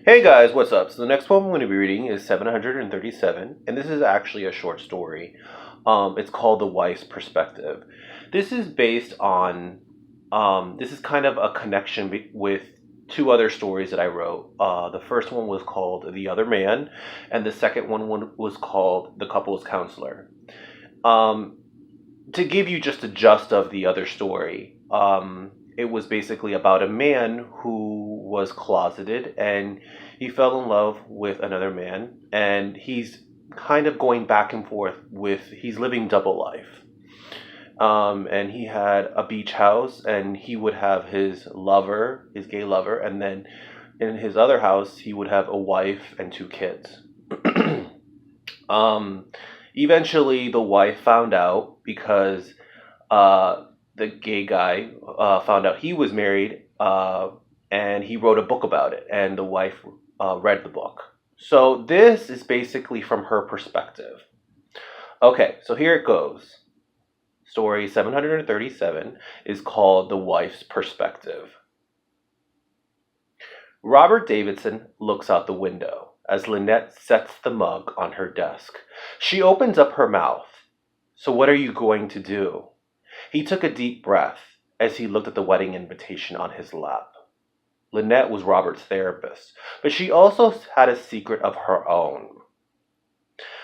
Hey guys, what's up? So the next poem I'm going to be reading is 737, and this is actually a short story. It's called The Wife's Perspective. This is based on, this is kind of a connection with two other stories that I wrote. The first one was called The Other Man, and the second one was called The Couple's Counselor. Um, to give you just a gist of the other story, it was basically about a man who was closeted and he fell in love with another man, and he's kind of going back and forth he's living double life. And he had a beach house, and he would have his lover, his gay lover, and then in his other house, he would have a wife and two kids. um, Eventually, the wife found out because the gay guy found out he was married, and he wrote a book about it, and the wife read the book. So this is basically from her perspective. Okay, so here it goes. Story 737 is called The Wife's Perspective. Robert Davidson looks out the window as Lynette sets the mug on her desk. She opens up her mouth. So what are you going to do? He took a deep breath as he looked at the wedding invitation on his lap. Lynette was Robert's therapist, but she also had a secret of her own.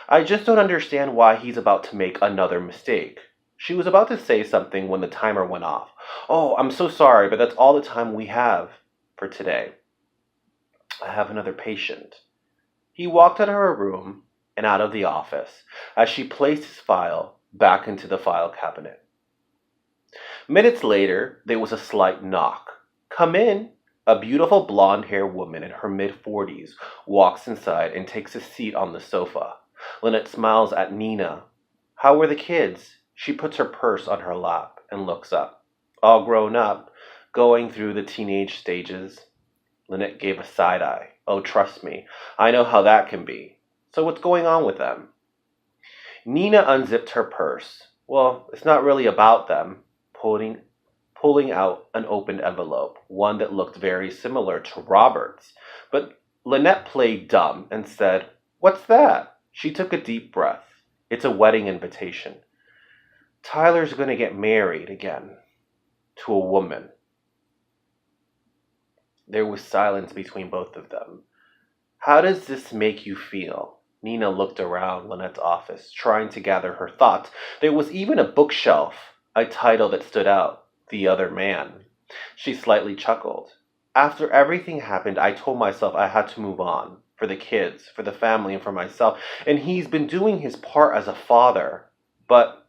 I just don't understand why he's about to make another mistake. She was about to say something when the timer went off. Oh, I'm so sorry, but that's all the time we have for today. I have another patient. He walked out of her room and out of the office as she placed his file back into the file cabinet. Minutes later, there was a slight knock. Come in. A beautiful blonde-haired woman in her mid-40s walks inside and takes a seat on the sofa. Lynette smiles at Nina. How were the kids? She puts her purse on her lap and looks up. All grown up, going through the teenage stages. Lynette gave a side eye. Oh, trust me, I know how that can be. So what's going on with them? Nina unzipped her purse. Well, it's not really about them. Pulling out an opened envelope, one that looked very similar to Robert's. But Lynette played dumb and said, What's that? She took a deep breath. It's a wedding invitation. Tyler's going to get married again to a woman. There was silence between both of them. How does this make you feel? Nina looked around Lynette's office, trying to gather her thoughts. There was even a bookshelf, a title that stood out, The Other Man. She slightly chuckled. After everything happened, I told myself I had to move on. For the kids, for the family, and for myself. And he's been doing his part as a father. But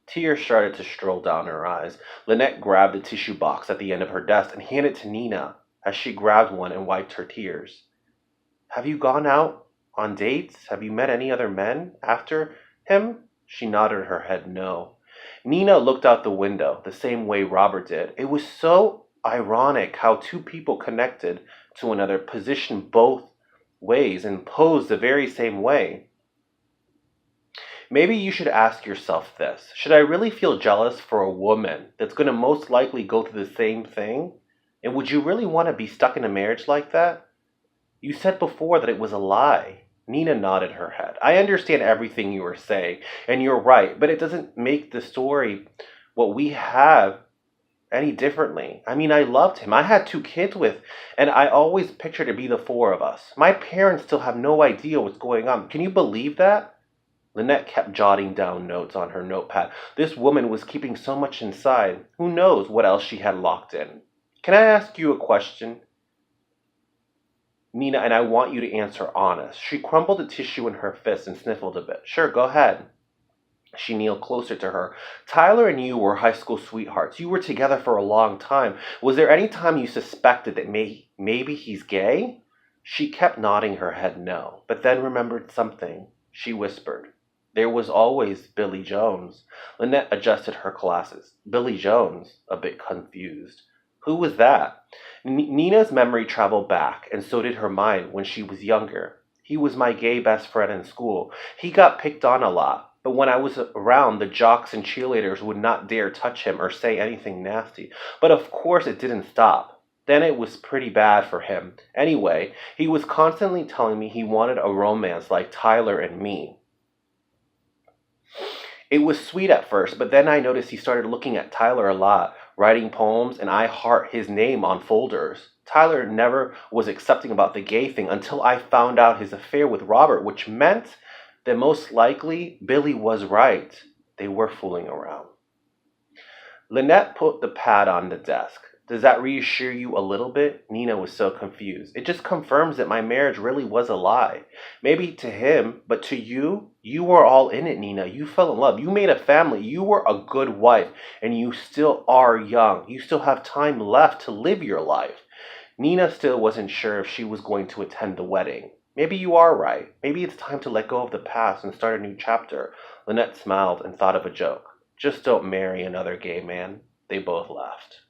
tears started to stroll down her eyes. Lynette grabbed the tissue box at the end of her desk and handed it to Nina as she grabbed one and wiped her tears. Have you gone out on dates? Have you met any other men after him? She nodded her head no. Nina looked out the window the same way Robert did. It was so ironic how two people connected to another, positioned both ways, and posed the very same way. Maybe you should ask yourself this. Should I really feel jealous for a woman that's going to most likely go through the same thing? And would you really want to be stuck in a marriage like that? You said before that it was a lie. Nina nodded her head. I understand everything you were saying, and you're right, but it doesn't make the story what we have any differently. I mean, I loved him. I had two kids with, and I always pictured it be the four of us. My parents still have no idea what's going on. Can you believe that? Lynette kept jotting down notes on her notepad. This woman was keeping so much inside. Who knows what else she had locked in? Can I ask you a question? Nina, and I want you to answer honest. She crumpled the tissue in her fist and sniffled a bit. Sure, go ahead. She kneeled closer to her. Tyler and you were high school sweethearts. You were together for a long time. Was there any time you suspected that maybe he's gay? She kept nodding her head no, but then remembered something. She whispered. There was always Billy Jones. Lynette adjusted her glasses. Billy Jones, a bit confused. Who was that? Nina's memory traveled back, and so did her mind when she was younger. He was my gay best friend in school. He got picked on a lot, but when I was around, the jocks and cheerleaders would not dare touch him or say anything nasty. But of course it didn't stop. Then it was pretty bad for him. Anyway, he was constantly telling me he wanted a romance like Tyler and me. It was sweet at first, but then I noticed he started looking at Tyler a lot, writing poems, and I heart his name on folders. Tyler never was accepting about the gay thing until I found out his affair with Robert, which meant that most likely Billy was right. They were fooling around. Lynette put the pad on the desk. Does that reassure you a little bit? Nina was so confused. It just confirms that my marriage really was a lie. Maybe to him, but to you, you were all in it, Nina. You fell in love. You made a family. You were a good wife, and you still are young. You still have time left to live your life. Nina still wasn't sure if she was going to attend the wedding. Maybe you are right. Maybe it's time to let go of the past and start a new chapter. Lynette smiled and thought of a joke. Just don't marry another gay man. They both laughed.